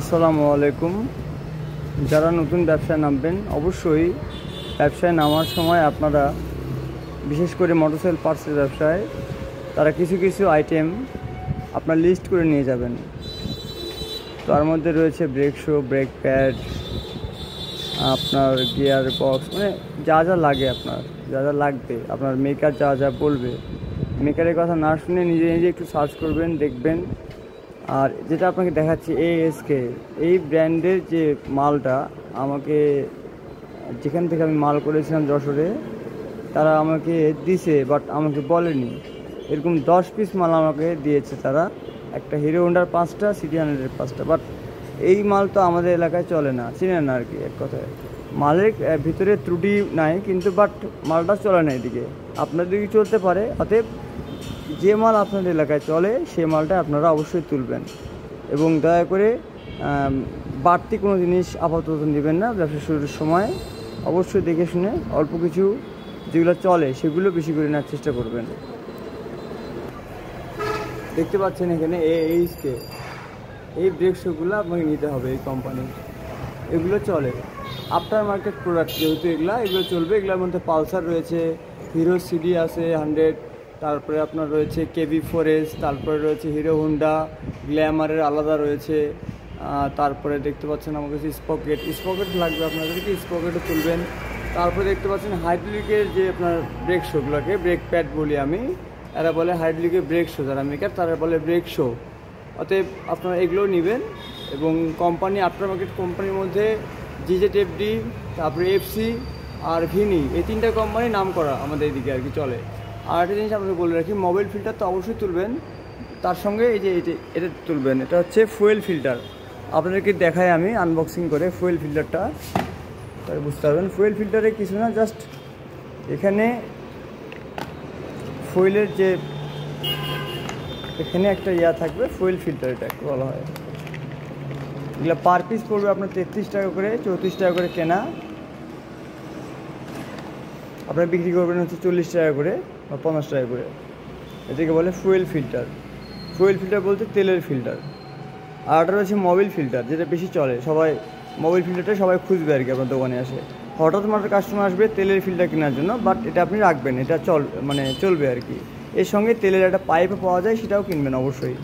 আসসালামু আলাইকুম। যারা নতুন ব্যবসায় নামবেন, অবশ্যই ব্যবসায় নামার সময় আপনারা বিশেষ করে মোটরসাইকেল পার্টসের ব্যবসায় তারা কিছু কিছু আইটেম আপনার লিস্ট করে নিয়ে যাবেন। তার মধ্যে রয়েছে ব্রেক শো, ব্রেক প্যাড, আপনার গিয়ার বক্স, মানে যা যা লাগে, আপনার যা যা লাগবে, আপনার মেকার যা যা বলবে, মেকারের কথা না শুনে নিজে নিজে একটু সার্চ করবেন, দেখবেন। আর যেটা আপনাকে দেখাচ্ছি, এএসকে এই ব্র্যান্ডের যে মালটা আমাকে যেখান থেকে আমি মাল করেছিলাম যশোরে, তারা আমাকে দিছে, বাট আমাকে বলেনি। এরকম 10 পিস মাল আমাকে দিয়েছে তারা, একটা হিরো হোন্ডার 5টা, সিটি 100-এর 5টা। বাট এই মাল তো আমাদের এলাকায় চলে না, চিনেন না আর কি। এক কথায় মালের ভিতরে ত্রুটি নাই, কিন্তু বাট মালটা চলে না এদিকে, আপনাদের দিকে চলতে পারে। অতএব যে মাল আপনাদের এলাকায় চলে সেই মালটা আপনারা অবশ্যই তুলবেন, এবং দয়া করে বাড়তি কোনো জিনিস আপাতত নেবেন না। ব্যবসা শুরুর সময় অবশ্যই দেখে শুনে অল্প কিছু যেগুলো চলে সেগুলো বেশি করে নেওয়ার চেষ্টা করবেন। দেখতে পাচ্ছেন এখানে এইচকে, এই ব্রেক শোগুলো আপনাকে নিতে হবে এই কোম্পানি। এগুলো চলে আফটার মার্কেট প্রোডাক্ট, যেহেতু এগুলো চলবে। এগুলোর মধ্যে পালসার রয়েছে, হিরো সিডি আছে 100, তারপরে আপনার রয়েছে KB4S, তারপরে রয়েছে হিরো হোন্ডা গ্ল্যামারের আলাদা রয়েছে। তারপরে দেখতে পাচ্ছেন আমার কাছে স্পকেট লাগবে, আপনাদেরকে স্পকেটও তুলবেন। তারপরে দেখতে পাচ্ছেন হাইড্রোলিকের যে আপনার ব্রেক শোগুলোকে ব্রেক প্যাড বলি আমি, এরা বলে হাইড্রোলিকের ব্রেক শো, যারা মেকার তারা বলে ব্রেক শো। অতএব আপনারা এগুলোও নেবেন। এবং কোম্পানি আফটার মার্কেট কোম্পানির মধ্যে GZFD, তারপরে FC আর ভিনি, এই 3টা কোম্পানি নাম করা আমাদের এদিকে আর কি চলে। আর একটা জিনিস আপনাকে বলে রাখি, মোবাইল ফিল্টার তো অবশ্যই তুলবেন, তার সঙ্গে এই যে এটা তুলবেন। এটা হচ্ছে ফুয়েল ফিল্টার, আপনাদেরকে দেখাই আমি আনবক্সিং করে ফুয়েল ফিল্টারটা, তাহলে বুঝতে পারবেন। ফুয়েল ফিল্টারে কিছু না, জাস্ট এখানে ফুয়েলের যে এখানে একটা ইয়া থাকবে, ফুয়েল ফিল্টার এটা বলা হয়। এগুলো পার পিস পড়বে আপনার 33 টাকা করে, 34 টাকা করে কেনা, আপনারা বিক্রি করবেন হচ্ছে 40 টাকা করে বা 50 টাকা করে। এটাকে বলে ফুয়েল ফিল্টার। ফুয়েল ফিল্টার বলতে তেলের ফিল্টার। আর একটা রয়েছে মোবিল ফিল্টার, যেটা বেশি চলে, সবাই মোবিল ফিল্টারটা সবাই খুঁজবে আর কি। আপনার দোকানে আসে হঠাৎ মাত্র কাস্টমার আসবে তেলের ফিল্টার কেনার জন্য, বাট এটা আপনি রাখবেন, এটা চলবে আর কি। এর সঙ্গে তেলের একটা পাইপও পাওয়া যায়, সেটাও কিনবেন অবশ্যই।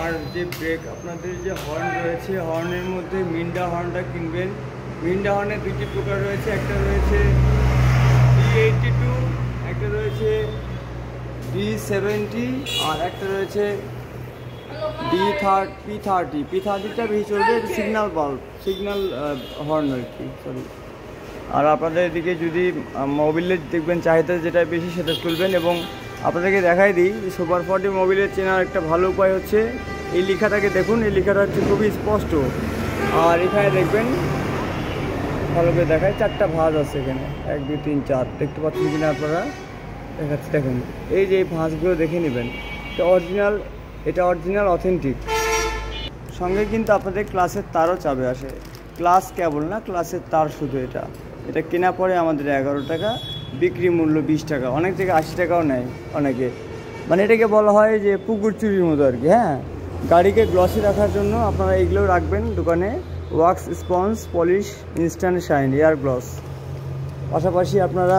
আর যে ব্রেক, আপনাদের যে হর্ন রয়েছে, হর্নের মধ্যে মিন্ডা হর্নটা কিনবেন। মিন্ডা হর্নের 2টি প্রকার রয়েছে, একটা রয়েছে D82, একটা রয়েছে D70, আর একটা রয়েছে P30। P30টা বেশি চলবে, সিগন্যাল হর্ন আর কি, সরি। আর আপনাদের এদিকে যদি মোবিলের দেখবেন চাহিদা যেটা বেশি, সেটা তুলবেন। এবং আপনাদেরকে দেখাই দিই, সুপার 40 মোবিলের চেনার একটা ভালো উপায় হচ্ছে এই লেখাটাকে দেখুন। এই লেখাটা হচ্ছে খুবই স্পষ্ট। আর এখানে দেখবেন, ভালো করে দেখায়, 4টা ভাঁজ আছে এখানে, 1 2 3 4, দেখতে পাচ্ছেন কিনা আপনারা? দেখাচ্ছি, দেখেন। এই যে এই ভাঁজগুলো দেখে নেবেন, এটা অরিজিনাল অথেন্টিক। সঙ্গে কিন্তু আপনাদের ক্লাসের তারও চাবে আসে, ক্লাস কেবল না, ক্লাসের তার শুধু। এটা কেনা পরে আমাদের 11 টাকা, বিক্রি মূল্য 20 টাকা, অনেক থেকে 80 টাকাও নেয় অনেকে। মানে এটাকে বলা হয় যে পুকুর চুরির মতো আর কি। হ্যাঁ, গাড়িকে গ্লসি রাখার জন্য আপনারা এগুলো রাখবেন দোকানে, wax sponge, polish, instant shine, air gloss. পাশাপাশি আপনারা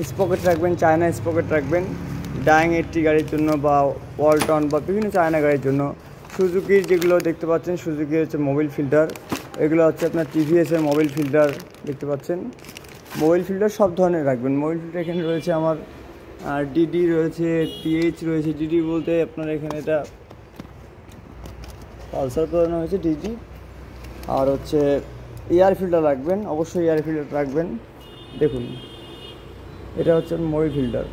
স্পকেট রাখবেন, চায়না স্পকেট রাখবেন, ডাইং 80 গাড়ির জন্য বা ওয়ালটন বা বিভিন্ন চায়না গাড়ির জন্য। সুজুকির যেগুলো দেখতে পাচ্ছেন, সুজুকি হচ্ছে মোবিল ফিল্টার, এগুলো হচ্ছে আপনার TVS-এর মোবিল ফিল্টার, দেখতে পাচ্ছেন। মোবিল ফিল্টার সব ধরনের রাখবেন। মোবিল ফিল্টার এখানে রয়েছে আমার DD রয়েছে, TH রয়েছে। DD বলতে আপনার এখানে এটা পালসার করানো হয়েছে DD। আর হচ্ছে এয়ার ফিল্টার রাখবেন, অবশ্যই এয়ার ফিল্টার রাখবেন। দেখুন, এটা হচ্ছে মোবিল ফিল্টার।